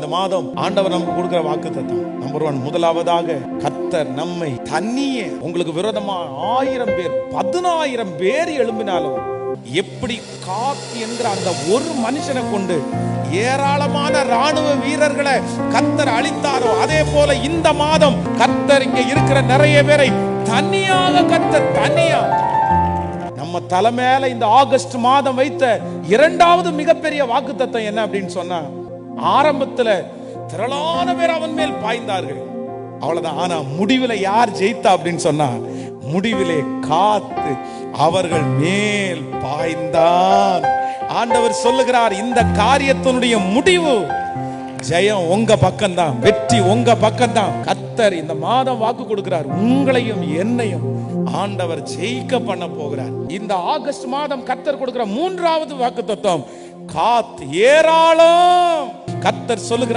இந்த மாதம் ஆண்டவர் நமக்கு கொடுக்கிற வாக்குத்தத்தம் நம்பர் 1, முதலாவதாக கர்த்தர் நம்மை தனியே, உங்களுக்கு விரோதமா 1000 பேர் 10000 பேர் எழும்பினாலும் எப்படி காத் என்கிற அந்த ஒரு மனுஷனை கொண்டு ஏராளமான ராணுவ வீரர்களை கர்த்தர் அழித்தாரோ, அதே போல இந்த மாதம் கர்த்தர் இங்க இருக்கிற நிறைய பேரை தனியாக கர்த்தர் தனியா நம்ம தலை மேல இந்த ஆகஸ்ட் மாதம் வைத்த இரண்டாவது மிகப்பெரிய வாக்குத்தத்தம் என்ன அப்படின்னு சொன்னா, ஆரம்பத்துல திரளான பேர் அவன் மேல் பாய்ந்தார்கள், அவ்வளவுதான். ஆனா முடிவில் யார் ஜெயித்தா அப்படின்னு சொன்னா, முடிவிலே காத்து அவர்கள் மேல் பாய்ந்தான். ஆண்டவர் சொல்லுகிறார், இந்த காரியத்தினுடைய முடிவு ஜெயம் உங்க பக்கம்தான், வெற்றி உங்க பக்கம்தான். கர்த்தர் இந்த மாதம் வாக்கு கொடுக்கிறார், உங்களையும் என்னையும் ஆண்டவர் ஜெயிக்க பண்ண போகிறார். இந்த ஆகஸ்ட் மாதம் கர்த்தர் கொடுக்கிற மூன்றாவது வாக்குத்தத்தம், காத் ஏராளம். கர்த்தர் சொல்லுகிறார்,